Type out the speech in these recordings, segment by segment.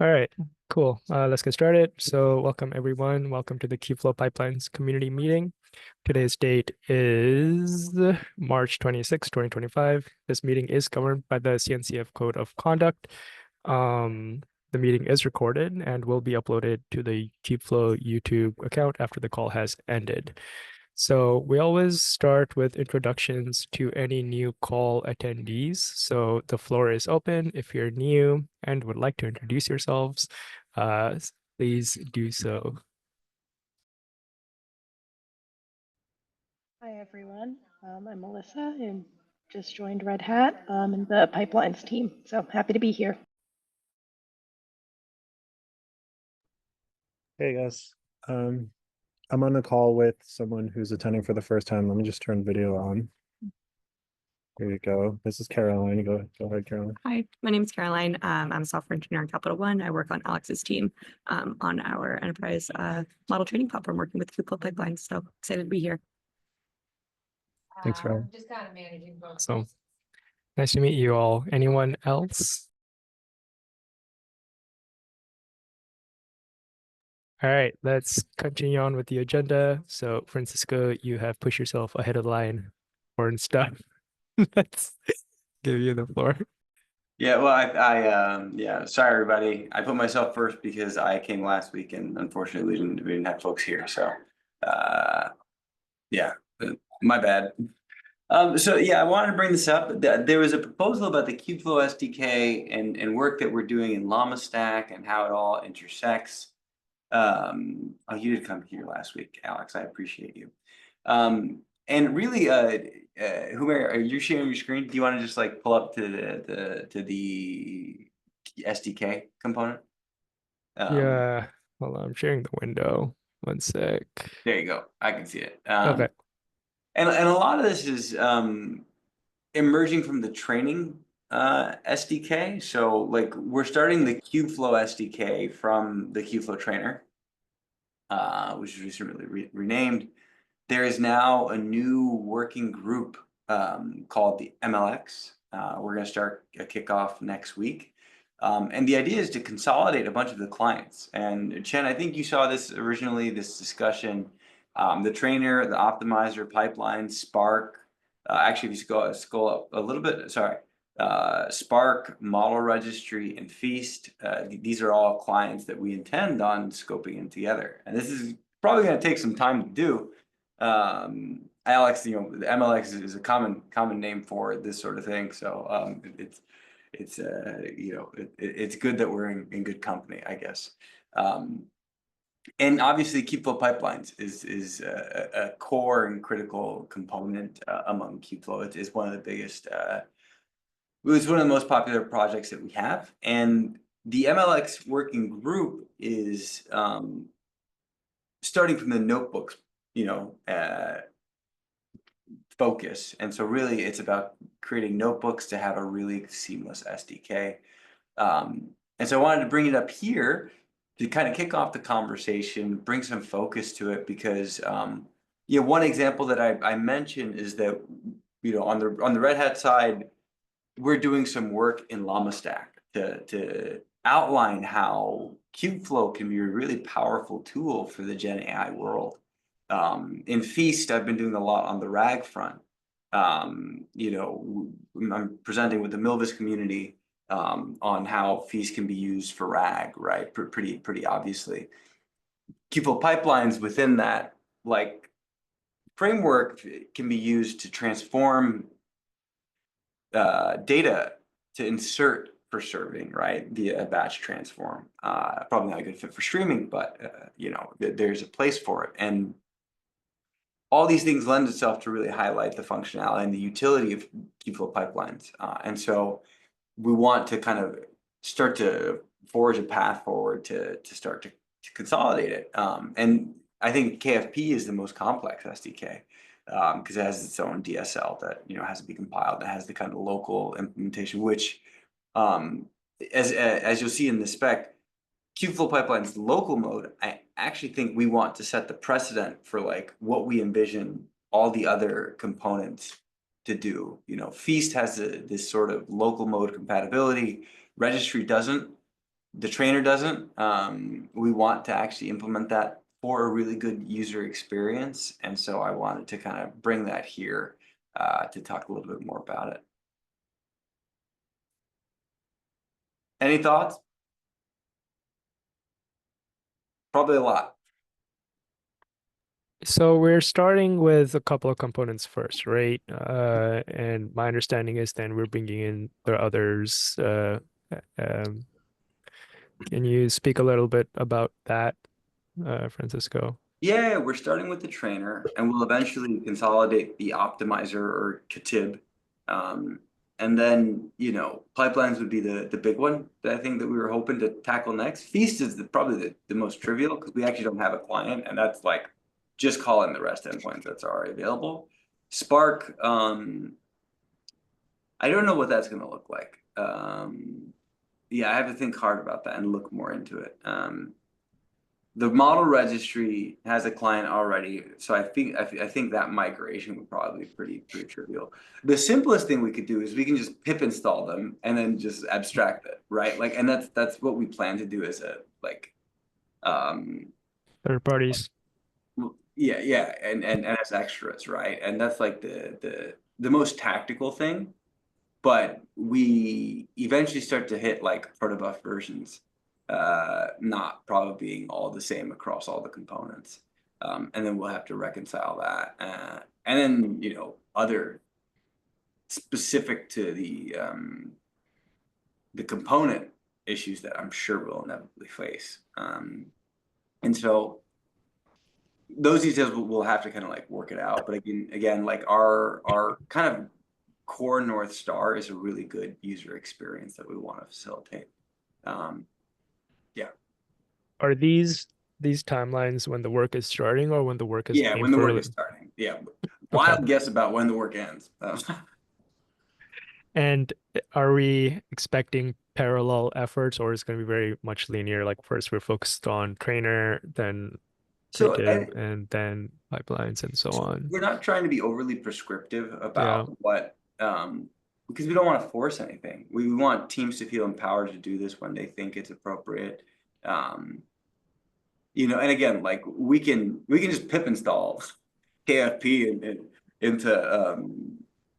All right, cool. Let's get started. So welcome everyone. Welcome to the Kubeflow Pipelines community meeting. Today's date is March 26, 2025. This meeting is governed by the CNCF Code of Conduct. Um, the meeting is recorded and will be uploaded to the Kubeflow YouTube account after the call has ended. So we always start with introductions to any new call attendees. So the floor is open. If you're new and would like to introduce yourselves, uh, please do so. Hi, everyone. I'm Melissa and just joined Red Hat in the pipelines team. So happy to be here. Hey guys, um, I'm on a call with someone who's attending for the first time. Let me just turn video on. Here you go. This is Caroline. Go ahead, Caroline. Hi, my name is Caroline. I'm a software engineer on Capital One. I work on Alex's team on our enterprise model training platform, working with Kubeflow pipelines. So excited to be here. Thanks, Caroline. Just kind of managing both. So nice to meet you all. Anyone else? All right, let's continue on with the agenda. So Francisco, you have pushed yourself ahead of the line for stuff. Let's give you the floor. Yeah, well, yeah, sorry, everybody. I put myself first because I came last week and unfortunately we didn't have folks here. So, yeah, my bad. So yeah, I wanted to bring this up. There was a proposal about the Kubeflow SDK and work that we're doing in Llama Stack and how it all intersects. Oh, you did come here last week, Alex. I appreciate you. And really, Humair, are you sharing your screen? Do you want to just like pull up to the SDK component? Yeah, hold on, I'm sharing the window. One sec. There you go. I can see it. Okay. And a lot of this is emerging from the training SDK. So like we're starting the Kubeflow SDK from the Kubeflow trainer, which was recently renamed. There is now a new working group called the MLX. We're going to start a kickoff next week. And the idea is to consolidate a bunch of the clients. And Chen, I think you saw this originally, this discussion, the trainer, the optimizer, pipeline, Spark. Actually, if you scroll up a little bit, sorry, Spark, model registry, and Feast. These are all clients that we intend on scoping in together. And this is probably going to take some time to do. Alex, the MLX is a common name for this sort of thing. So it's good that we're in good company, I guess. And obviously, Kubeflow pipelines is a core and critical component among Kubeflow. It is one of the biggest. It's one of the most popular projects that we have, and the MLX working group is starting from the notebooks, focus. And so really it's about creating notebooks to have a really seamless SDK. And so I wanted to bring it up here to kind of kick off the conversation, bring some focus to it, because one example that I mentioned is that on the Red Hat side, we're doing some work in Llama Stack to outline how Kubeflow can be a really powerful tool for the Gen AI world. In Feast, I've been doing a lot on the RAG front. I'm presenting with the Milvus community on how Feast can be used for RAG, right? Pretty obviously. Kubeflow pipelines within that framework can be used to transform data to insert for serving, right, via a batch transform. Probably not a good fit for streaming, but there's a place for it. And all these things lend itself to really highlight the functionality and the utility of Kubeflow pipelines. And so we want to kind of start to forge a path forward to start to consolidate it. And I think KFP is the most complex SDK because it has its own DSL that has to be compiled. That has the kind of local implementation, which as you'll see in the spec, Kubeflow pipeline's local mode, I actually think we want to set the precedent for what we envision all the other components to do. Feast has this sort of local mode compatibility. Registry doesn't. the trainer doesn't. We want to actually implement that for a really good user experience. And so I wanted to kind of bring that here to talk a little bit more about it. Any thoughts? Probably a lot. So we're starting with a couple of components first, right? And my understanding is then we're bringing in the others. Um, can you speak a little bit about that, Francisco? Yeah, we're starting with the trainer, and we'll eventually consolidate the optimizer or Katib. And then, pipelines would be the big one that I think that we were hoping to tackle next. Feast is probably the most trivial because we actually don't have a client, and that's like just calling the REST endpoint that's already available. Spark, I don't know what that's going to look like. Yeah, I have to think hard about that and look more into it. The model registry has a client already, so I think that migration would probably be pretty trivial. The simplest thing we could do is we can just pip install them and then just abstract it, right? Like, and that's what we plan to do as a Third parties. yeah, and as extras, right? And that's like the most tactical thing. But we eventually start to hit like protobuf versions, not probably being all the same across all the components. And then we'll have to reconcile that. And then, other specific to the component issues that I'm sure we'll inevitably face. And so those details we'll have to kind of like work it out. But again, like our kind of core North Star is a really good user experience that we want to facilitate. Yeah. Are these timelines when the work is starting or when the work is Yeah, aimed when the for? work is starting. Yeah. Wild guess about when the work ends. And are we expecting parallel efforts, or is it going to be very much linear? Like first we're focused on trainer, then So creative, and then pipelines and so on. we're not trying to be overly prescriptive Yeah. about what, because we don't want to force anything. We want teams to feel empowered to do this when they think it's appropriate. And again, like we can just pip install KFP into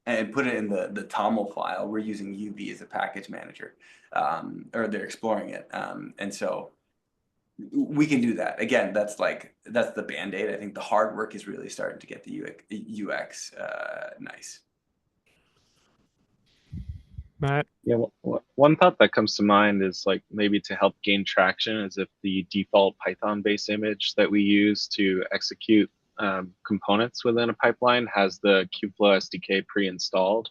and put it in the TOML file. We're using UV as a package manager, or they're exploring it. And so we can do that. Again, that's the Band-Aid. I think the hard work is really starting to get the UX nice. Matt? Yeah, one thought that comes to mind is like maybe to help gain traction is if the default Python-based image that we use to execute components within a pipeline has the Kubeflow SDK pre-installed.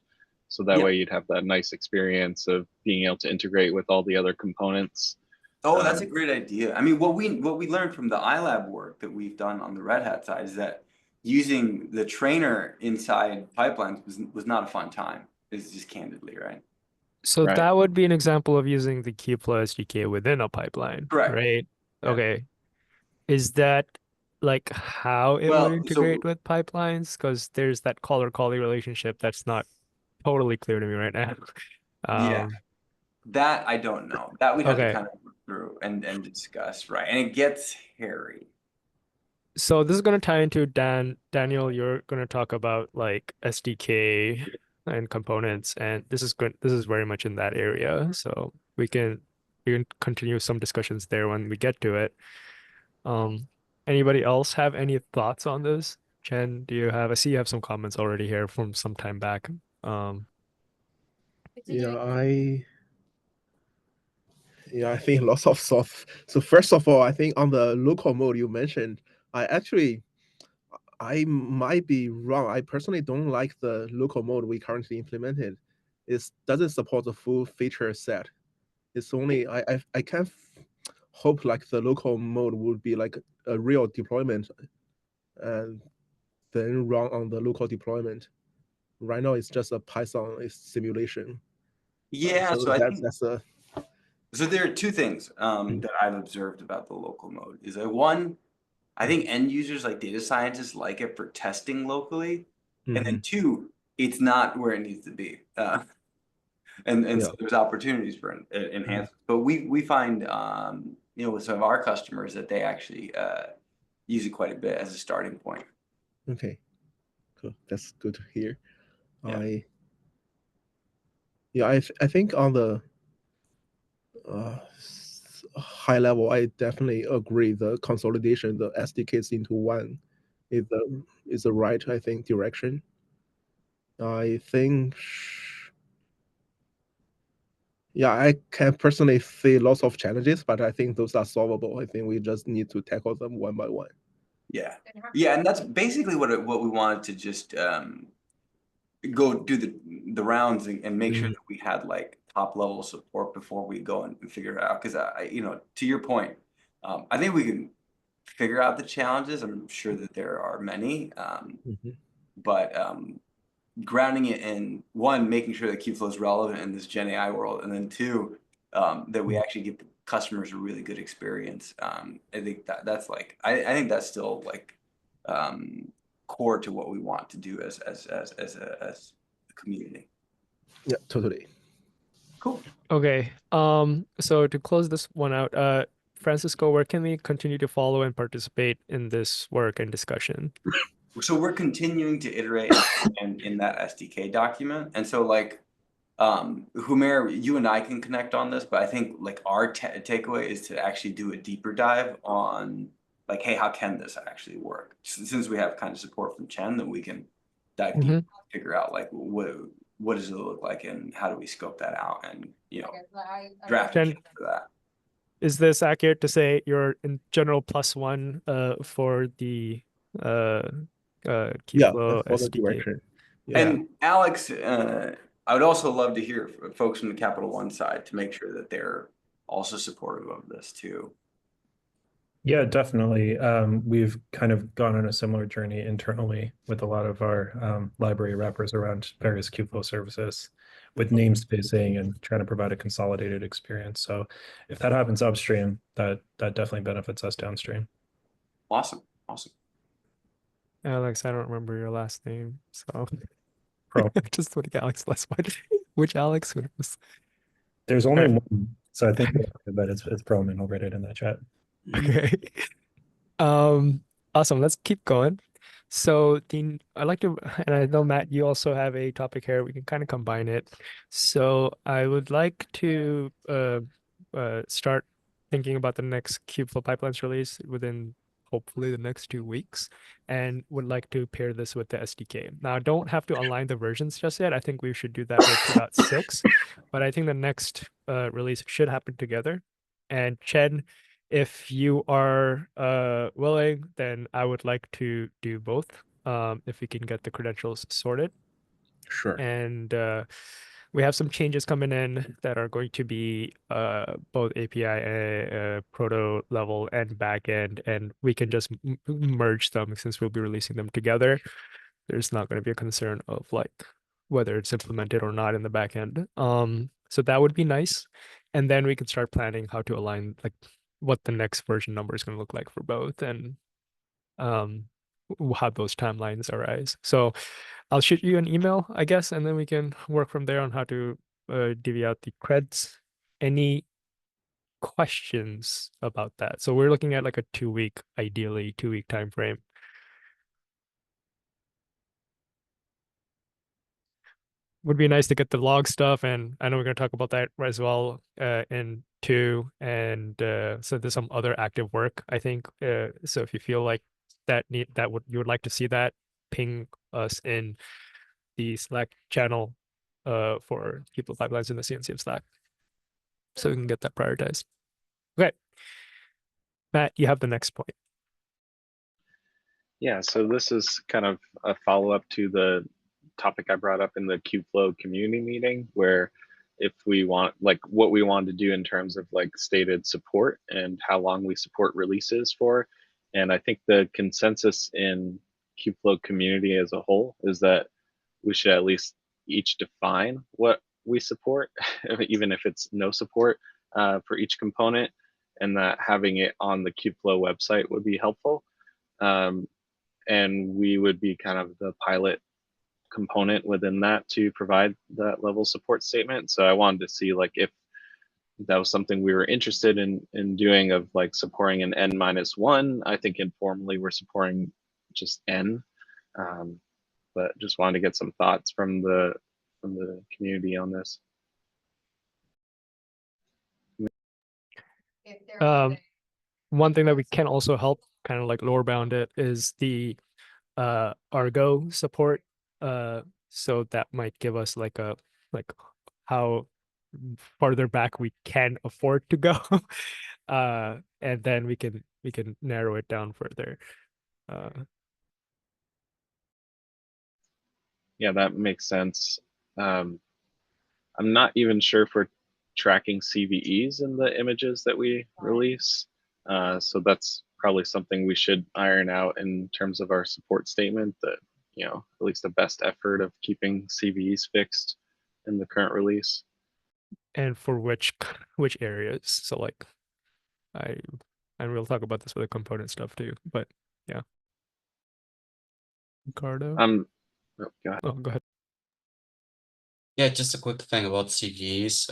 So that way you'd have that nice experience of being able to integrate with all the other components. Oh, that's a great idea. I mean, what we learned from the iLab work that we've done on the Red Hat side is that using the trainer inside pipelines was not a fun time. It's just candidly, right? So Right. that would be an example of using the Kubeflow SDK within a pipeline, Correct. right? Yeah. Okay. Is that like how it would Well, integrate with pipelines? Because there's that caller-calling relationship that's not totally clear to me right now. Yeah. That I don't know. That we'd have to Okay. kind of work through and discuss, right? And it gets hairy. So this is going to tie into Daniel, you're going to talk about like SDK and components, and this is very much in that area. So we can continue some discussions there when we get to it. Anybody else have any thoughts on this? Chen, I see you have some comments already here from some time back. I think lots of stuff. So first of all, I think on the local mode you mentioned, I might be wrong. I personally don't like the local mode we currently implemented. It doesn't support the full feature set. It's only I can hope like the local mode would be like a real deployment and then run on the local deployment. Right now it's just a Python simulation. Yeah, so I think that's a so there are two things that I've observed about the local mode. Is that one, I think end users like data scientists like it for testing locally. And then two, it's not where it needs to be. and Yeah. so there's opportunities for enhancements. But we find with some of our customers that they actually use it quite a bit as a starting point. Okay, cool. That's good to hear. Yeah. I think on the high level, I definitely agree. The consolidation, the SDKs into one, is the right, I think, direction. I think, yeah, I can personally see lots of challenges, but I think those are solvable. I think we just need to tackle them one by one. Yeah, and that's basically what we wanted to just go do the rounds and make sure that we had like top level support before we go and figure it out. Because to your point, I think we can figure out the challenges. I'm sure that there are many, but grounding it in one, making sure that Kubeflow is relevant in this Gen AI world, and then two, that we actually give the customers a really good experience. I think that's like I think that's still like core to what we want to do as a community. Yeah, totally. Cool. Okay. So to close this one out, Francisco, where can we continue to follow and participate in this work and discussion? So we're continuing to iterate and in that SDK document, and so like Humair, you and I can connect on this, but I think like our takeaway is to actually do a deeper dive on like, hey, how can this actually work? Since we have kind of support from Chen, then we can dive deep, figure out like what does it look like and how do we scope that out and draft a Chen, kit for that. is this accurate to say you're in general +1 for the Yeah, Kubeflow for the SDK? direction. Yeah. And Alex, I would also love to hear folks from the Capital One side to make sure that they're also supportive of this too. Yeah, definitely. We've kind of gone on a similar journey internally with a lot of our library wrappers around various Kubeflow services with namespacing and trying to provide a consolidated experience. So if that happens upstream, that definitely benefits us downstream. Awesome. Alex, I don't remember your last name, so Pro. just like Alex last one. Which Alex? What was? There's only Alright. one, so I think, but it's Proman. I'll write it in that chat. Okay. Awesome. Let's keep going. So I like to, and I know Matt, you also have a topic here. We can kind of combine it. So I would like to start thinking about the next Kubeflow pipelines release within hopefully the next 2 weeks, and would like to pair this with the SDK. Now, I don't have to align the versions just yet. I think we should do that with 2.6, but I think the next release should happen together. And Chen, if you are willing, then I would like to do both, if we can get the credentials sorted. Sure. And we have some changes coming in that are going to be both API proto level and backend, and we can just merge them since we'll be releasing them together. There's not going to be a concern of like whether it's implemented or not in the backend. So that would be nice. And then we can start planning how to align like what the next version number is going to look like for both and how those timelines arise. So I'll shoot you an email, I guess, and then we can work from there on how to divvy out the creds. Any questions about that? So we're looking at like a 2-week, ideally 2-week time frame. Would be nice to get the log stuff, and I know we're going to talk about that as well in 2, and so there's some other active work, I think. So if you feel like you would like to see that, ping us in the Slack channel for Kubeflow pipelines in the CNCF Slack, so we can get that prioritized. Okay, Matt, you have the next point. Yeah, so this is kind of a follow-up to the topic I brought up in the Kubeflow community meeting, where if we want, like what we want to do in terms of like stated support and how long we support releases for. And I think the consensus in Kubeflow community as a whole is that we should at least each define what we support, even if it's no support for each component, and that having it on the Kubeflow website would be helpful. And we would be kind of the pilot component within that to provide that level support statement. So I wanted to see like if that was something we were interested in doing, of like supporting an n-1. I think informally we're supporting just n, but just wanted to get some thoughts from the community on this. One thing that we can also help kind of like lower bound it is the Argo support. So that might give us like a how farther back we can afford to go. And then we can narrow it down further. Yeah, that makes sense. I'm not even sure if we're tracking CVEs in the images that we release. So that's probably something we should iron out in terms of our support statement, that, you know, at least the best effort of keeping CVEs fixed in the current release. And for which areas? So like and we'll talk about this with the component stuff too, but yeah. Ricardo? Oh, God. Oh, go ahead. Yeah, just a quick thing about CVEs.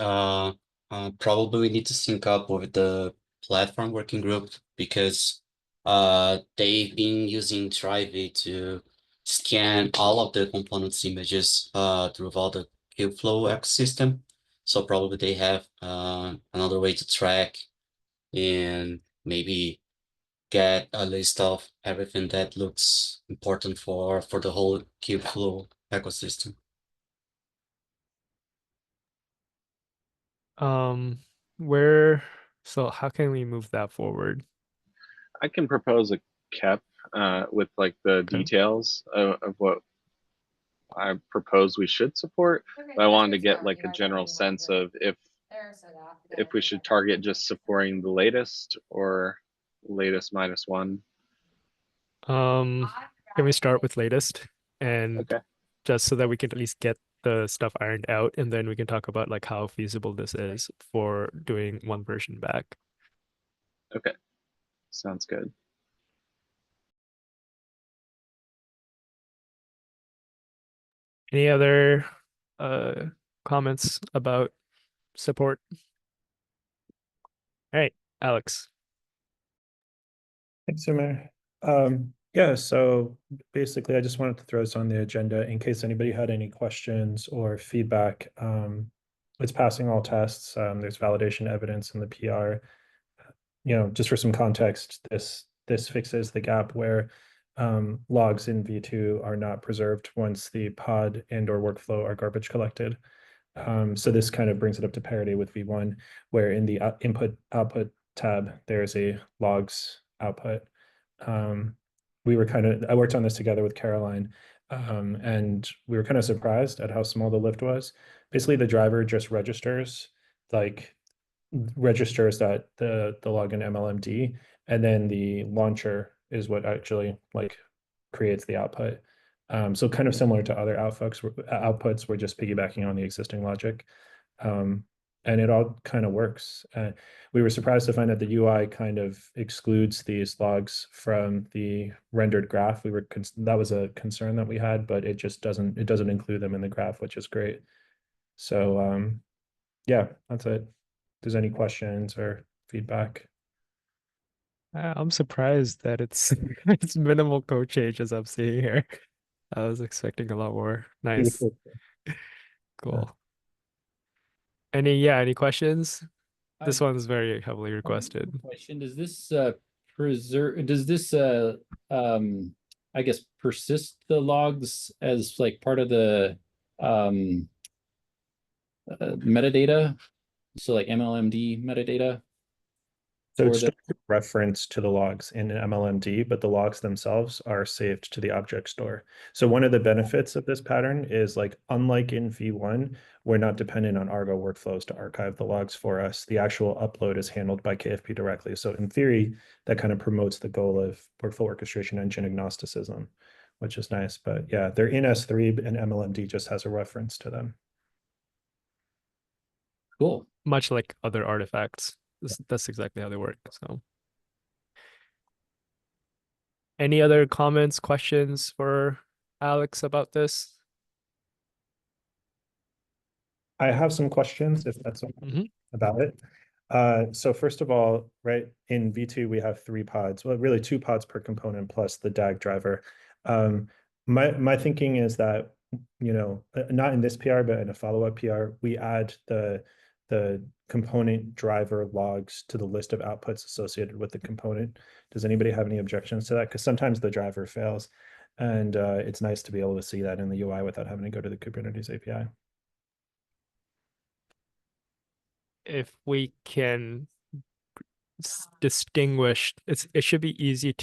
Probably we need to sync up with the platform working group, because they've been using Trivy to scan all of the components images through all the Kubeflow ecosystem. So probably they have another way to track and maybe get a list of everything that looks important for the whole Kubeflow ecosystem. So how can we move that forward? I can propose a KEP with like the Okay. details of what I propose we should support. But I wanted to get like a general sense of if we should target just supporting the latest or latest -1. Can we start with latest, and Okay. just so that we can at least get the stuff ironed out, and then we can talk about like how feasible this is for doing one version back. Okay. Sounds good. Any other comments about support? All right, Alex. Thanks, Sumir. Yeah, so basically I just wanted to throw this on the agenda in case anybody had any questions or feedback. It's passing all tests. There's validation evidence in the PR. You know, just for some context, this fixes the gap where logs in V2 are not preserved once the pod and or workflow are garbage collected. So this kind of brings it up to parity with V1, where in the input output tab, there's a logs output. I worked on this together with Caroline, and we were kind of surprised at how small the lift was. Basically, the driver just registers that the login MLMD, and then the launcher is what actually like creates the output. So kind of similar to other outputs, we're just piggybacking on the existing logic. And it all kind of works. We were surprised to find that the UI kind of excludes these logs from the rendered graph. That was a concern that we had, but it just doesn't include them in the graph, which is great. So yeah, that's it. If there's any questions or feedback. I'm surprised that it's it's minimal code changes I'm seeing here. I was expecting a lot more. Nice. Cool. Any questions? This one's very heavily requested. Question: Does this I guess persist the logs as like part of the metadata? So like MLMD metadata? So for it's the- just a reference to the logs in an MLMD, but the logs themselves are saved to the object store. So one of the benefits of this pattern is, like, unlike in V1, we're not dependent on Argo workflows to archive the logs for us. The actual upload is handled by KFP directly. So in theory, that kind of promotes the goal of workflow orchestration engine agnosticism, which is nice. But yeah, they're in S3 and MLMD just has a reference to them. Cool. Much like other artifacts. That's exactly how they work. So, any other comments, questions for Alex about this? I have some questions if that's Mhm. about it. So first of all, right, in V2, we have 3 pods, well, really 2 pods per component plus the DAG driver. My thinking is that, not in this PR, but in a follow-up PR, we add the component driver logs to the list of outputs associated with the component. Does anybody have any objections to that? Because sometimes the driver fails, and it's nice to be able to see that in the UI without having to go to the Kubernetes API. If we can distinguish, it should be easy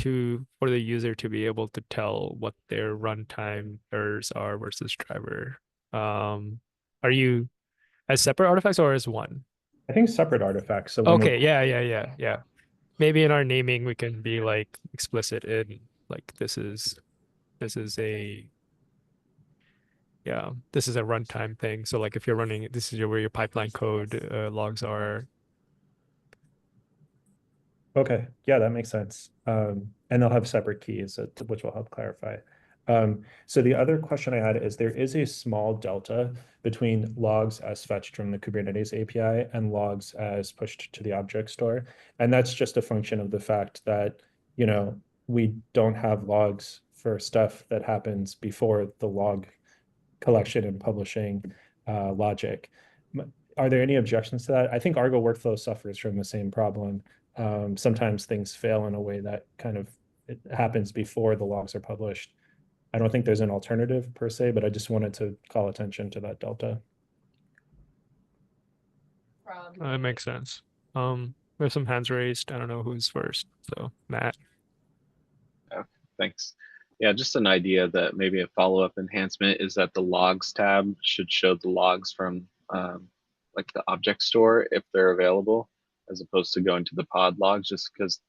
for the user to be able to tell what their runtime errors are versus driver. Are you as separate artifacts or as one? I think separate artifacts. So when Okay, yeah. Maybe in our naming we can be like explicit in like this is a runtime thing. So like if you're running, this is where your pipeline code logs are. Okay, yeah, that makes sense. And they'll have separate keys, which will help clarify. So the other question I had is there is a small delta between logs as fetched from the Kubernetes API and logs as pushed to the object store. And that's just a function of the fact that, we don't have logs for stuff that happens before the log collection and publishing logic. Are there any objections to that? I think Argo workflow suffers from the same problem. Sometimes things fail in a way that kind of it happens before the logs are published. I don't think there's an alternative per se, but I just wanted to call attention to that delta. That makes sense. There's some hands raised. I don't know who's first. So Matt. Thanks. Yeah, just an idea that maybe a follow-up enhancement is that the logs tab should show the logs from like the object store if they're available, as opposed to going to the pod logs just because,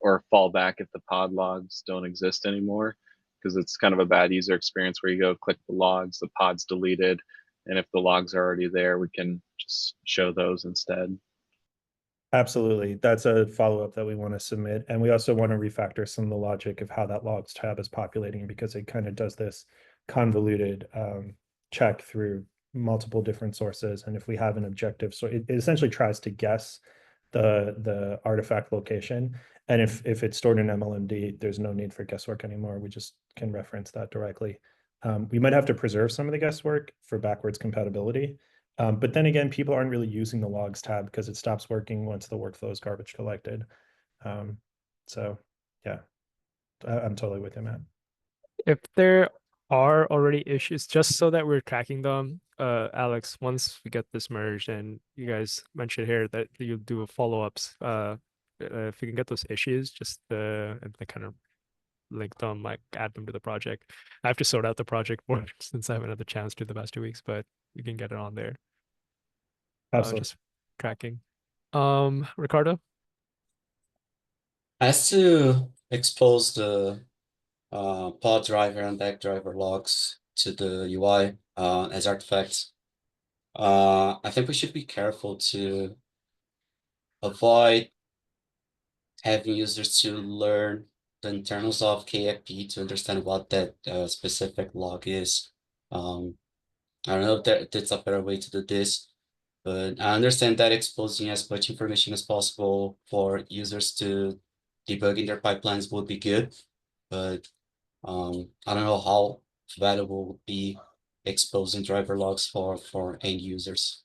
or fall back if the pod logs don't exist anymore, because it's kind of a bad user experience where you go click the logs, the pod's deleted, and if the logs are already there, we can just show those instead. Absolutely. That's a follow-up that we want to submit. And we also want to refactor some of the logic of how that logs tab is populating because it kind of does this convoluted check through multiple different sources. And if we have an objective, so it essentially tries to guess the artifact location. And if it's stored in MLMD, there's no need for guesswork anymore. We just can reference that directly. We might have to preserve some of the guesswork for backwards compatibility. But then again, people aren't really using the logs tab because it stops working once the workflow is garbage collected. So yeah, I'm totally with you, Matt. If there are already issues, just so that we're tracking them, Alex, once we get this merged and you guys mentioned here that you'll do a follow-ups, if we can get those issues, just and like kind of link them, like add them to the project. I have to sort out the project board since I haven't had the chance to the past 2 weeks, but we can get it on there. Absolutely. Just tracking. Ricardo? As to expose the pod driver and back driver logs to the UI as artifacts, I think we should be careful to avoid having users to learn the internals of KFP to understand what that specific log is. I don't know if that's a better way to do this, but I understand that exposing as much information as possible for users to debugging their pipelines would be good, but I don't know how valuable would be exposing driver logs for end users.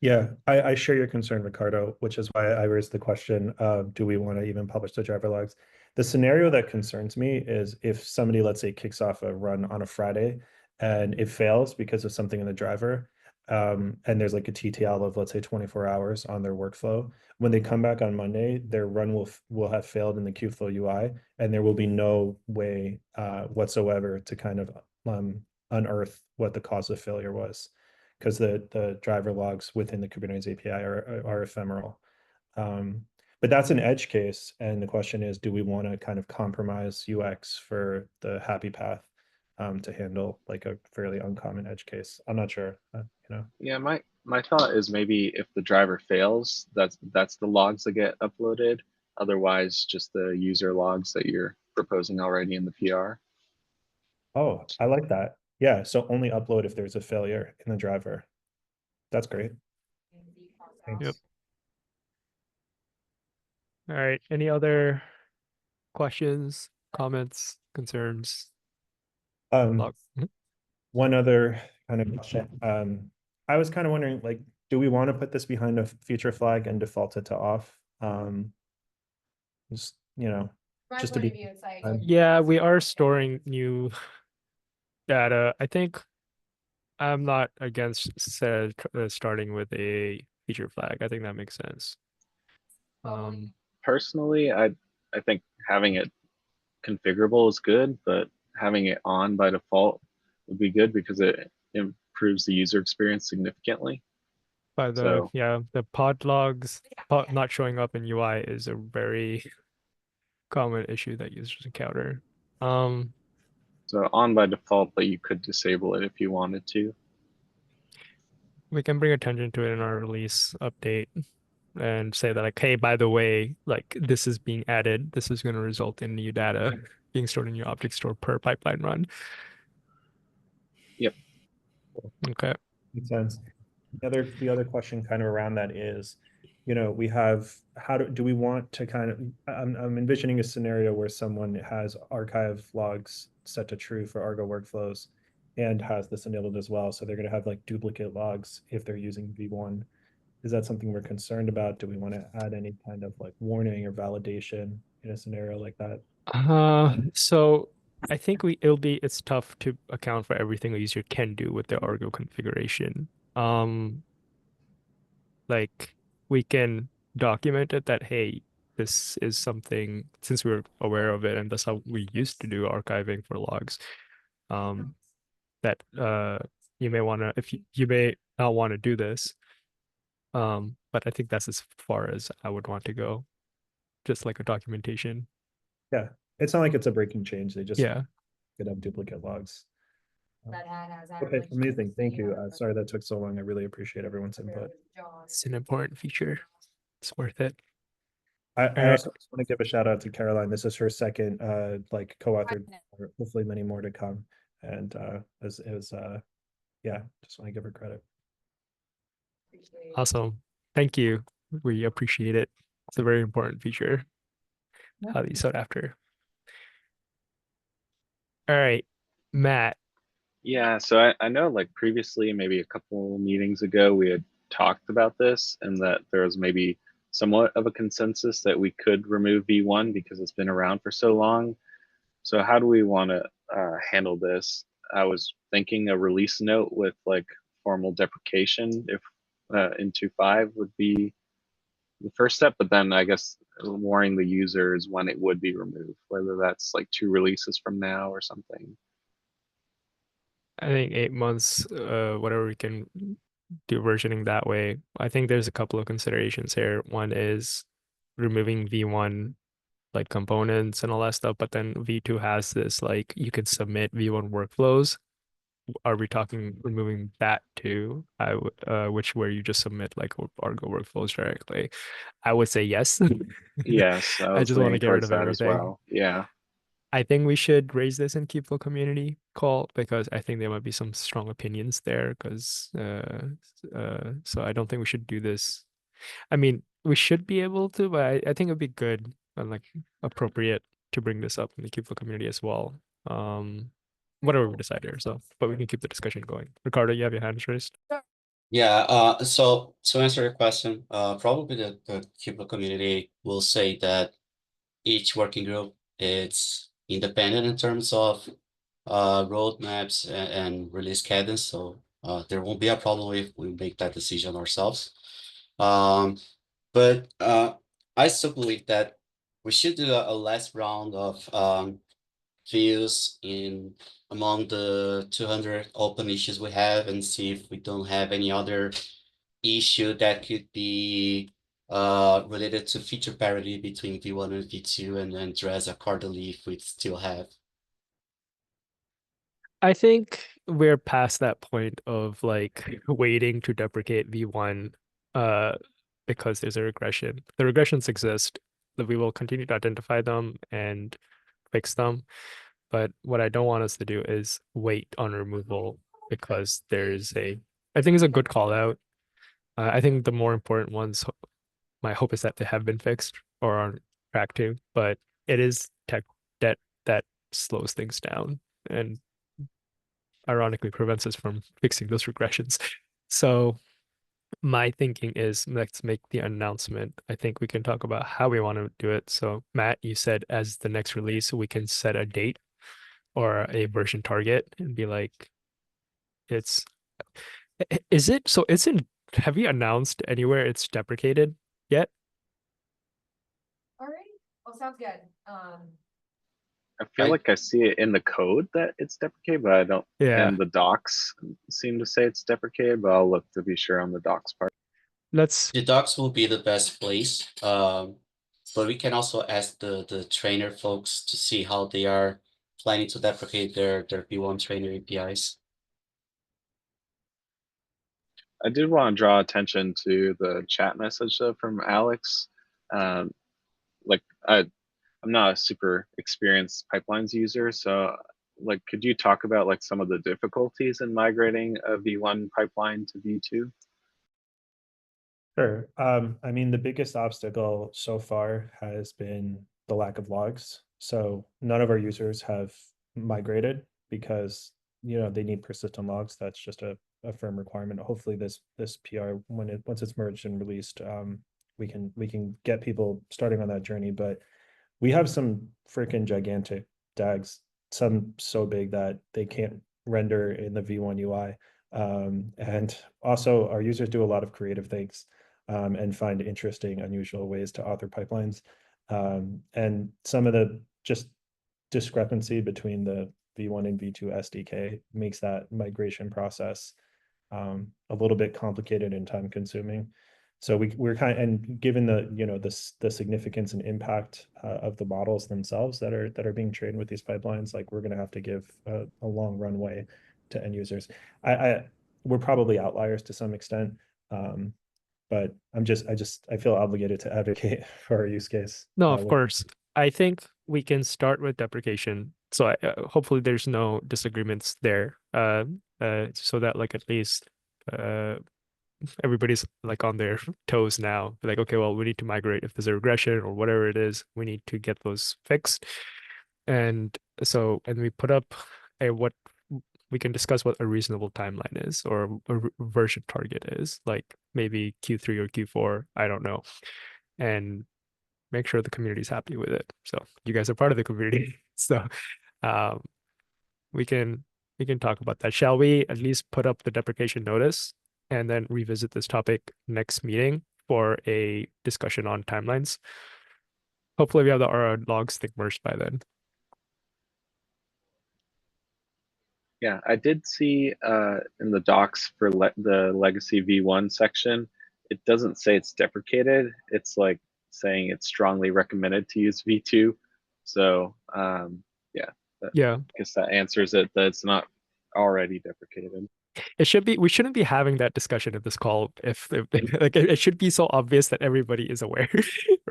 Yeah, I share your concern, Ricardo, which is why I raised the question of do we want to even publish the driver logs? The scenario that concerns me is if somebody, let's say, kicks off a run on a Friday and it fails because of something in the driver, and there's like a TTL of, let's say, 24 hours on their workflow. When they come back on Monday, their run will have failed in the Kubeflow UI, and there will be no way whatsoever to kind of unearth what the cause of failure was because the driver logs within the Kubernetes API are ephemeral. But that's an edge case. And the question is, do we want to kind of compromise UX for the happy path to handle like a fairly uncommon edge case? I'm not sure, Yeah, my thought is maybe if the driver fails, that's the logs that get uploaded. Otherwise, just the user logs that you're proposing already in the PR. Oh, I like that. Yeah, so only upload if there's a failure in the driver. That's great. Thanks. Yep. All right. Any other questions, comments, concerns? Um, one other kind of question. I was kind of wondering, like, do we want to put this behind a feature flag and default it to off? Just, just to be. Yeah, we are storing new data. I think I'm not against starting with a feature flag. I think that makes sense. Personally, I think having it configurable is good, but having it on by default would be good because it improves the user experience significantly. By So the pod logs not showing up in UI is a very common issue that users encounter. so on by default, but you could disable it if you wanted to. We can bring attention to it in our release update and say that, like, hey, by the way, like, this is being added. This is going to result in new data being stored in your object store per pipeline run. Yep. Okay. Makes sense. The other question kind of around that is, we have, how do we want to kind of, I'm envisioning a scenario where someone has archive logs set to true for Argo workflows and has this enabled as well. So they're going to have like duplicate logs if they're using V1. Is that something we're concerned about? Do we want to add any kind of like warning or validation in a scenario like that? So I think it's tough to account for everything a user can do with their Argo configuration. Like, we can document it that, hey, this is something, since we're aware of it, and that's how we used to do archiving for logs. That you may want to, if you may not want to do this. But I think that's as far as I would want to go, just like a documentation. Yeah, it's not like it's a breaking change. They just Yeah. could have duplicate logs. Okay, amazing. Thank you. Sorry that took so long. I really appreciate everyone's input. It's an important feature. It's worth it. I right. also just want to give a shout out to Caroline. This is her second like co-authored, hopefully many more to come. And yeah, just want to give her credit. Awesome. Thank you. We appreciate it. It's a very important feature. Highly sought after. All right, Matt. Yeah, so I know like previously, maybe a couple meetings ago, we had talked about this and that there was maybe somewhat of a consensus that we could remove V1 because it's been around for so long. So how do we want to handle this? I was thinking a release note with like formal deprecation if in 2.5 would be the first step, but then I guess warning the users when it would be removed, whether that's like 2 releases from now or something. I think 8 months, whatever we can do versioning that way. I think there's a couple of considerations here. One is removing V1 like components and all that stuff, but then V2 has this, like, you can submit V1 workflows. Are we talking removing that too? Which where you just submit like Argo workflows directly? I would say yes. Yes, I I was just want to leaning get rid towards of that as everything. well. Yeah. I think we should raise this in Kubeflow community call because I think there might be some strong opinions there. So I don't think we should do this. I mean, we should be able to, but I think it'd be good and like appropriate to bring this up in the Kubeflow community as well. Whatever we decide here. So, but we can keep the discussion going. Ricardo, you have your hand raised. Yeah, so to answer your question, probably the Kubeflow community will say that each working group is independent in terms of roadmaps and release cadence. So there won't be a problem if we make that decision ourselves. But I still believe that we should do a last round of views in among the 200 open issues we have and see if we don't have any other issue that could be related to feature parity between V1 and V2 and then address accordingly if we still have. I think we're past that point of like waiting to deprecate V1 because there's a regression. The regressions exist, that we will continue to identify them and fix them. but what I don't want us to do is wait on removal because I think it's a good call out. I think the more important ones, my hope is that they have been fixed or are on track to, but it is tech debt that slows things down and ironically prevents us from fixing those regressions. So my thinking is let's make the announcement. I think we can talk about how we want to do it. So Matt, you said as the next release, we can set a date or a version target and be like, it's is it so it's in have you announced anywhere it's deprecated yet? All right. Well, sounds good. I feel like I see it in the code that it's deprecated, but I don't. Yeah. And the docs seem to say it's deprecated, but I'll look to be sure on the docs part. The docs will be the best place. But we can also ask the trainer folks to see how they are planning to deprecate their V1 trainer APIs. I did want to draw attention to the chat message though from Alex. Like I'm not a super experienced pipelines user, so like could you talk about like some of the difficulties in migrating a V1 pipeline to V2? Sure. I mean, the biggest obstacle so far has been the lack of logs. So none of our users have migrated because, they need persistent logs. That's just a firm requirement. Hopefully this PR, once it's merged and released, we can get people starting on that journey. But we have some freaking gigantic DAGs, some so big that they can't render in the V1 UI. And also our users do a lot of creative things. And find interesting, unusual ways to author pipelines. And some of the just discrepancy between the V1 and V2 SDK makes that migration process a little bit complicated and time consuming. So we're kind of, and given the significance and impact of the models themselves that are being trained with these pipelines, like we're going to have to give a long runway to end users. We're probably outliers to some extent. But I feel obligated to advocate for our use case. No, of course. I think we can start with deprecation. So hopefully there's no disagreements there. So that like at least everybody's like on their toes now. Like, okay, well, we need to migrate if there's a regression or whatever it is, we need to get those fixed. And we put up what we can discuss what a reasonable timeline is or a version target is, like maybe Q3 or Q4, I don't know, and make sure the community is happy with it. So you guys are part of the community, so we can talk about that. Shall we at least put up the deprecation notice and then revisit this topic next meeting for a discussion on timelines? Hopefully we have our logs thing merged by then. Yeah, I did see in the docs for the legacy V1 section, it doesn't say it's deprecated. It's like saying it's strongly recommended to use V2. So yeah, I guess that answers it, that it's not already deprecated. We shouldn't be having that discussion in this call if like it should be so obvious that everybody is aware.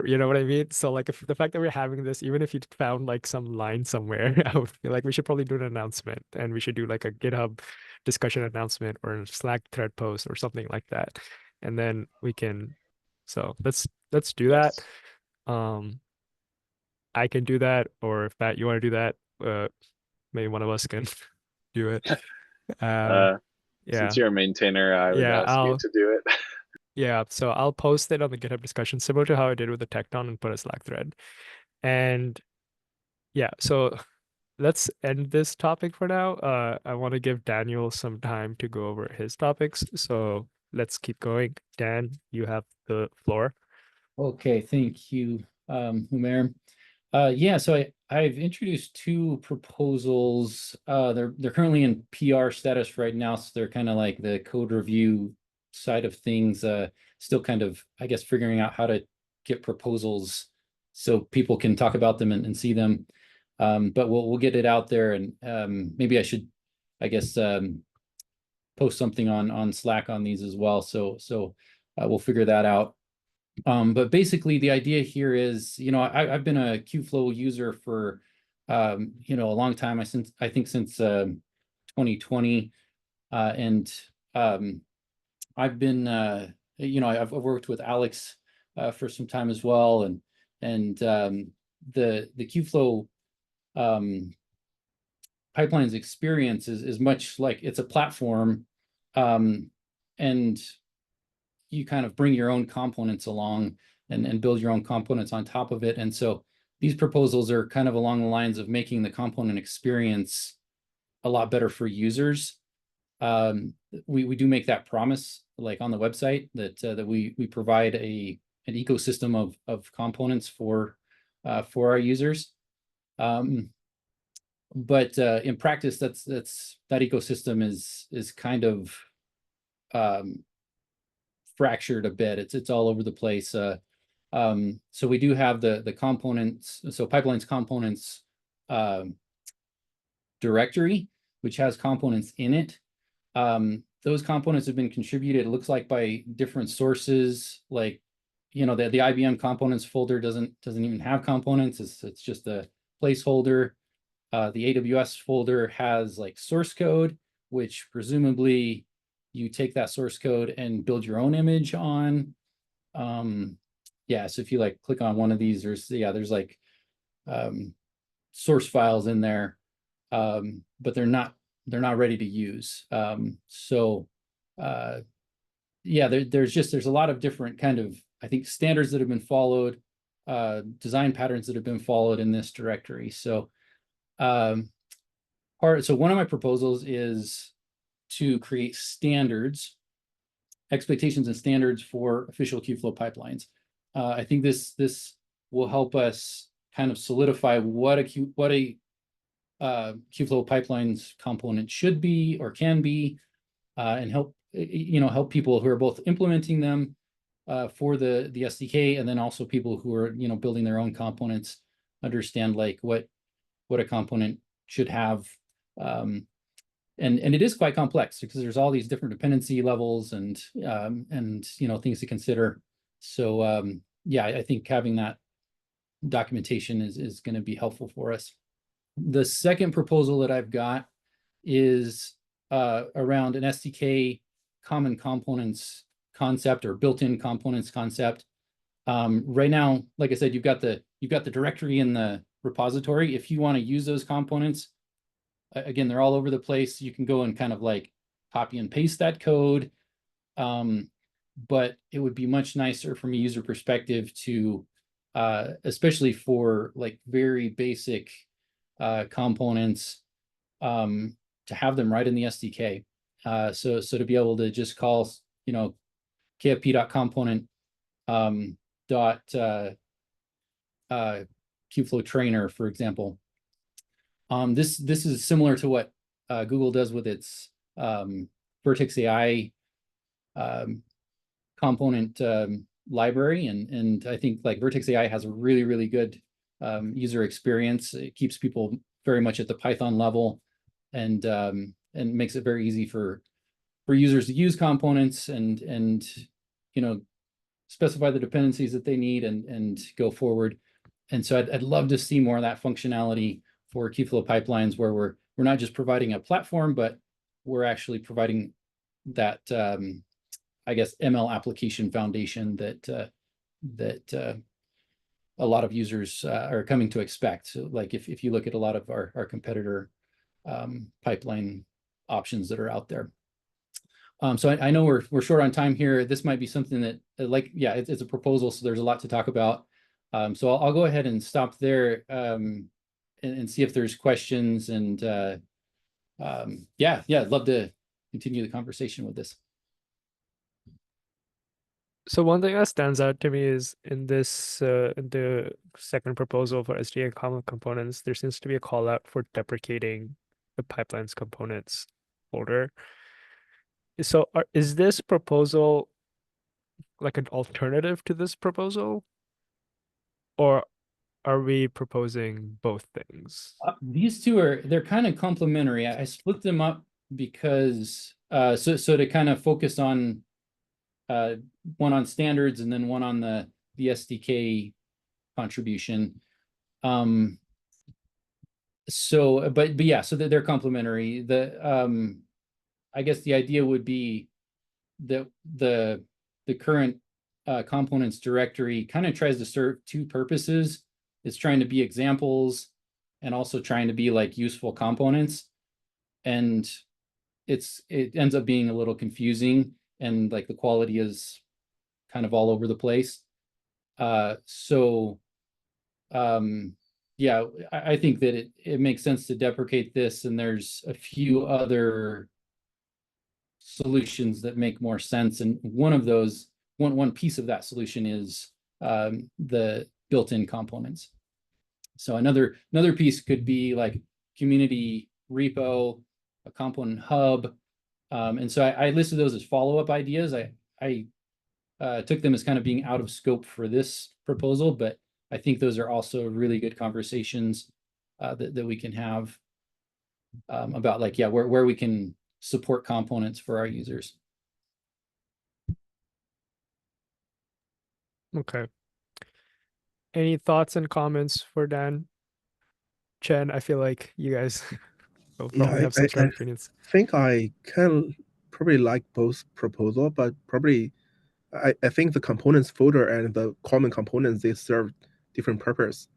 You know what I mean? So like if the fact that we're having this, even if you found like some line somewhere, I would feel like we should probably do an announcement, and we should do like a GitHub discussion announcement or a Slack thread post or something like that. And then we can, so let's do that. I can do that, or if Matt, you want to do that, maybe one of us can do it. Since you're a maintainer, I would ask you to do it. Yeah, so I'll post it on the GitHub discussion, similar to how I did with the Tecton, and put a Slack thread. And yeah, so let's end this topic for now. I want to give Daniel some time to go over his topics. So let's keep going. Dan, you have the floor. Okay, thank you, Umair. Yeah, so I've introduced two proposals. They're currently in PR status right now, so they're kind of like the code review side of things. Still kind of, I guess, figuring out how to get proposals so people can talk about them and see them. But we'll get it out there, and maybe I should, I guess, post something on Slack on these as well. So we'll figure that out. But basically the idea here is, I've been a Kubeflow user for you know, a long time. I think since 2020, and I've been, you know, I've worked with Alex for some time as well, and the Kubeflow pipelines experience is much like it's a platform, and you kind of bring your own components along and build your own components on top of it. And so these proposals are kind of along the lines of making the component experience a lot better for users. We do make that promise, like on the website, that we provide an ecosystem of components for our users. But in practice, that ecosystem is kind of fractured a bit. It's all over the place. So we do have the components, so pipelines components directory, which has components in it. Those components have been contributed, it looks like, by different sources. Like, you know, the IBM components folder doesn't even have components. It's just a placeholder. The AWS folder has like source code, which presumably you take that source code and build your own image on. Yeah, so if you like click on one of these, there's like source files in there, but they're not ready to use. Yeah, there's a lot of different kind of, I think, standards that have been followed, design patterns that have been followed in this directory. So one of my proposals is to create standards, expectations and standards for official Kubeflow pipelines. I think this will help us kind of solidify what a Kubeflow pipelines component should be or can be, and help people who are both implementing them for the SDK, and then also people who are building their own components understand like what a component should have. And it is quite complex because there's all these different dependency levels and things to consider. So yeah, I think having that documentation is going to be helpful for us. The second proposal that I've got is around an SDK common components concept or built-in components concept. Right now, like I said, you've got the directory in the repository. If you want to use those components, again, they're all over the place. You can go and kind of like copy and paste that code. But it would be much nicer from a user perspective to, especially for like very basic components, to have them right in the SDK. So to be able to just call, kfp.component Kubeflow trainer, for example. This is similar to what Google does with its Vertex AI component library, and I think like Vertex AI has a really good user experience. It keeps people very much at the Python level, and makes it very easy for users to use components and specify the dependencies that they need and go forward. And so I'd love to see more of that functionality for Kubeflow pipelines, where we're not just providing a platform, but we're actually providing that I guess ML application foundation that a lot of users are coming to expect. So like if you look at a lot of our competitor pipeline options that are out there. So I know we're short on time here. This might be something that it's a proposal, so there's a lot to talk about. So I'll go ahead and stop there and see if there's questions. And I'd love to continue the conversation with this. So one thing that stands out to me is in this in the second proposal for SDK common components, there seems to be a call out for deprecating the pipelines components folder. So is this proposal like an alternative to this proposal, or are we proposing both things? These two they're kind of complementary. I split them up because so to kind of focus on one on standards and then one on the SDK contribution. So, but yeah, so they're complementary. I guess the idea would be that the current components directory kind of tries to serve two purposes. It's trying to be examples and also trying to be like useful components. And it ends up being a little confusing, and like the quality is kind of all over the place. So yeah, I think that it makes sense to deprecate this, and there's a few other solutions that make more sense. And one of those, one piece of that solution is the built-in components. So another piece could be like community repo, a component hub. And so I listed those as follow-up ideas. I took them as kind of being out of scope for this proposal, but I think those are also really good conversations that we can have about like, yeah, where we can support components for our users. Okay. Any thoughts and comments for Dan? Chen, I feel like you guys will Yeah, probably have some strong opinions. think I can probably like both proposal, but probably I think the components folder and the common components, they serve different purpose.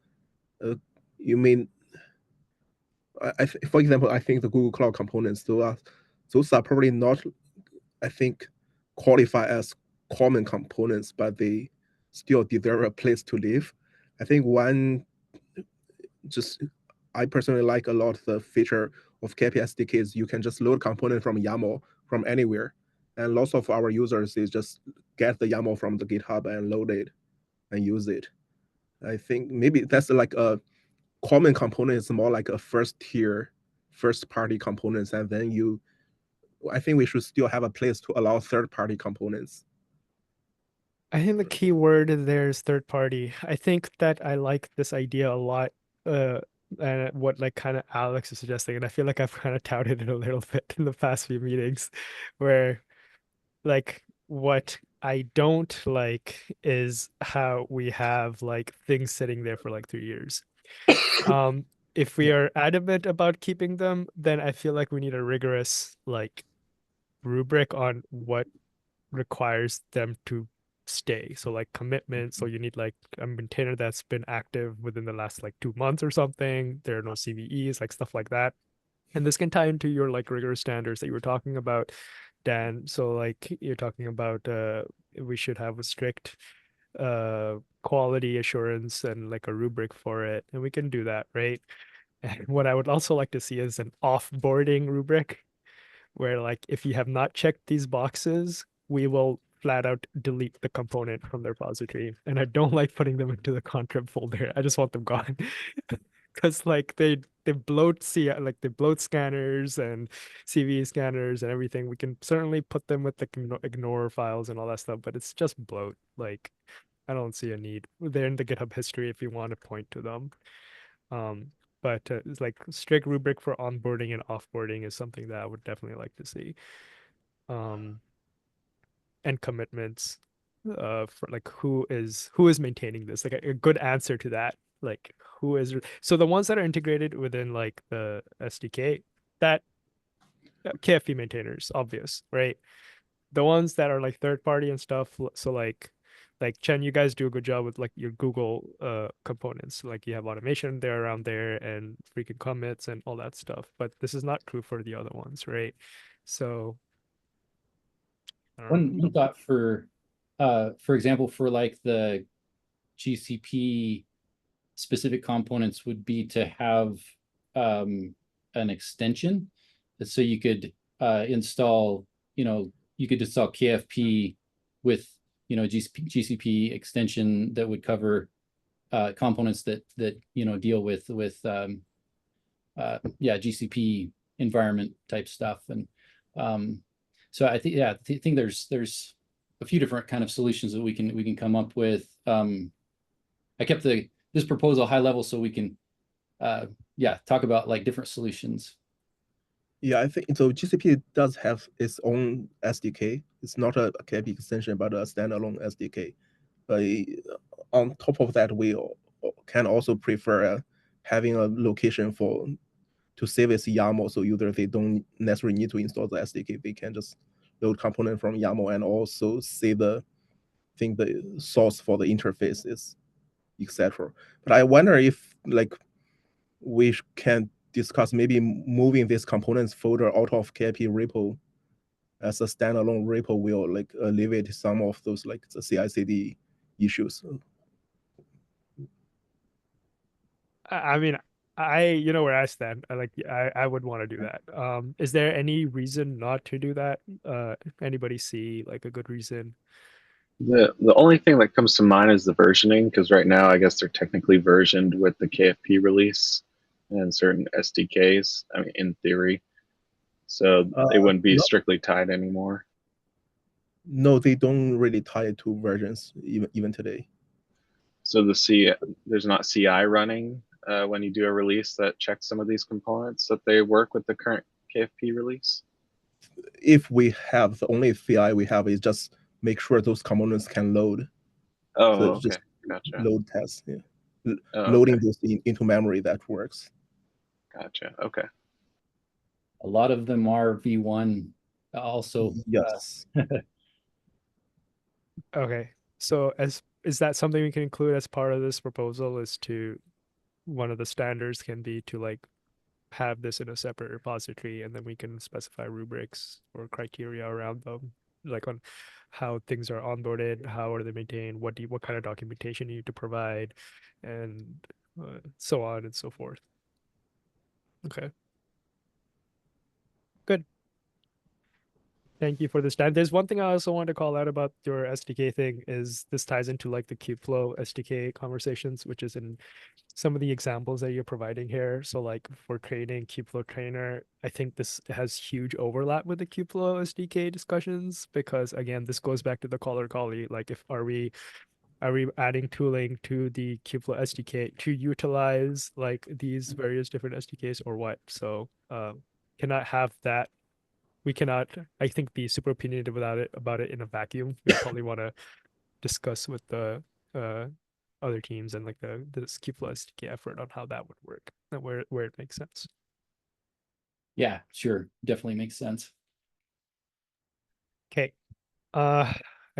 You mean, for example, I think the Google Cloud components, those are probably not, I think, qualify as common components, but they still deserve a place to live. I think I personally like a lot the feature of KP SDKs. You can just load component from YAML from anywhere. And lots of our users is just get the YAML from the GitHub and load it and use it. I think maybe that's like a common component is more like a first tier, first party components. And then I think we should still have a place to allow third party components. I think the key word there is third party. I think that I like this idea a lot. And what like kind of Alex is suggesting, and I feel like I've kind of touted it a little bit in the past few meetings, where like what I don't like is how we have like things sitting there for like 3 years. If we are adamant about keeping them, then I feel like we need a rigorous like rubric on what requires them to stay. So like commitment. So you need like a maintainer that's been active within the last like 2 months or something. There are no CVEs, like stuff like that. And this can tie into your like rigorous standards that you were talking about, Dan. So like you're talking about we should have a strict quality assurance and like a rubric for it. And we can do that, right? And what I would also like to see is an offboarding rubric where like if you have not checked these boxes, we will flat out delete the component from the repository. And I don't like putting them into the contrib folder. I just want them gone. Because like they bloat they bloat scanners and CV scanners and everything. We can certainly put them with the ignore files and all that stuff, but it's just bloat. Like I don't see a need. They're in the GitHub history if you want to point to them. But it's like strict rubric for onboarding and offboarding is something that I would definitely like to see. And commitments for like who is maintaining this, like a good answer to that, like who is so the ones that are integrated within like the SDK, that KFP maintainers, obvious, right? The ones that are like third party and stuff, so like Chen, you guys do a good job with like your Google components. Like you have automation there around there and freaking commits and all that stuff. But this is not true for the other ones, right? So I don't know. One thought for example, for like the GCP specific components would be to have an extension. So you could install, you could install KFP with, GCP extension that would cover components that deal with GCP environment type stuff. And so I think, yeah, I think there's a few different kind of solutions that we can come up with. I kept this proposal high level so we can talk about like different solutions. Yeah, I think so. GCP does have its own SDK. It's not a KP extension, but a standalone SDK. On top of that, we can also prefer having a location to save as YAML, so users they don't necessarily need to install the SDK. They can just load component from YAML and also save the source for the interfaces, etc. But I wonder if like we can discuss maybe moving this components folder out of KIP repo as a standalone repo will like alleviate some of those like the CI/CD issues. I mean, you know where I stand. I would want to do that. Is there any reason not to do that? Anybody see like a good reason? The only thing that comes to mind is the versioning, because right now I guess they're technically versioned with the KFP release and certain SDKs. I mean, in theory, so they wouldn't be No. strictly tied anymore. No, they don't really tie it to versions even today. So there's not CI running when you do a release that checks some of these components that they work with the current KFP release. If we have the only CI we have is just make sure those components can load. Oh, So okay, just gotcha. load tests, yeah. Oh, Loading okay. this into memory, that works. Gotcha. Okay. A lot of them are V1 also. Yes. Okay. So is that something we can include as part of this proposal? Is to one of the standards can be to like have this in a separate repository, and then we can specify rubrics or criteria around them, like on how things are onboarded, how are they maintained, what kind of documentation you need to provide, and so on and so forth. Okay. Good. Thank you for this time. There's one thing I also wanted to call out about your SDK thing is this ties into like the Kubeflow SDK conversations, which is in some of the examples that you're providing here. So like for creating Kubeflow trainer, I think this has huge overlap with the Kubeflow SDK discussions, because again, this goes back to the caller callie. Like if are we adding tooling to the Kubeflow SDK to utilize like these various different SDKs or what? So cannot have that. We cannot, I think, be super opinionated about it in a vacuum. We probably want to discuss with the other teams and like this Kubeflow SDK effort on how that would work and where it makes sense. Yeah, sure. Definitely makes sense. Okay. I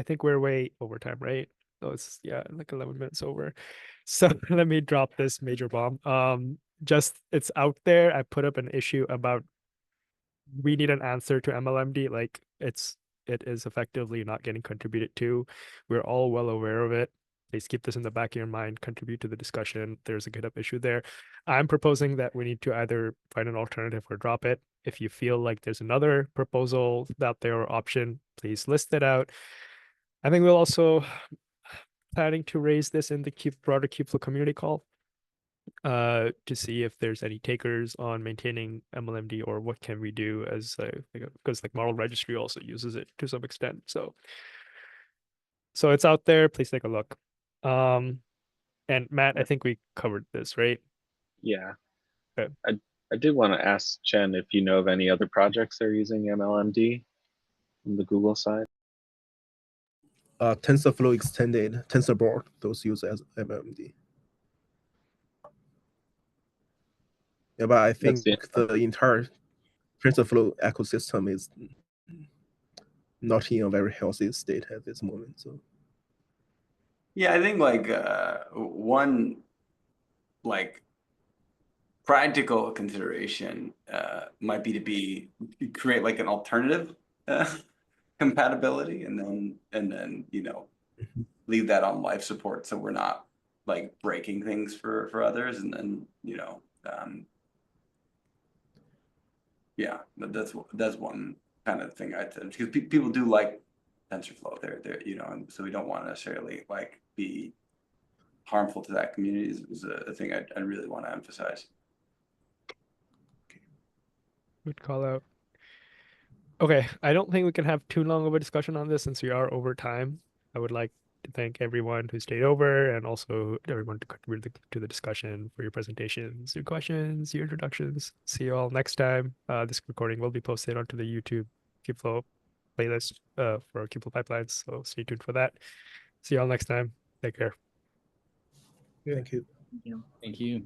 think we're way over time, right? Oh, it's like 11 minutes over. So let me drop this major bomb. Just it's out there. I put up an issue about we need an answer to MLMD. Like it is effectively not getting contributed to. We're all well aware of it. Please keep this in the back of your mind, contribute to the discussion. There's a GitHub issue there. I'm proposing that we need to either find an alternative or drop it. If you feel like there's another proposal out there or option, please list it out. I think we'll also planning to raise this in the broader Kubeflow community call to see if there's any takers on maintaining MLMD or what can we do as because like model registry also uses it to some extent. So it's out there. Please take a look. And Matt, I think we covered this, right? Yeah. Okay. I did want to ask Chen if you know of any other projects that are using MLMD from the Google side. TensorFlow extended, TensorBoard, those use as MLMD. Yeah, but I think the entire TensorFlow ecosystem is not in a very healthy state at this moment. So yeah, I think like one like practical consideration might be to create like an alternative compatibility, and then leave that on life support, so we're not like breaking things for others, and then yeah, that's one kind of thing I'd say, because people do like TensorFlow. They're and so we don't want to necessarily like be harmful to that community is a thing I really want to emphasize. Good call out. Okay, I don't think we can have too long of a discussion on this since we are over time. I would like to thank everyone who stayed over and also everyone to contribute to the discussion for your presentations, your questions, your introductions. See you all next time. This recording will be posted onto the YouTube Kubeflow playlist for Kubeflow pipelines, so stay tuned for that. See you all next time. Take care. thank you. Thank you.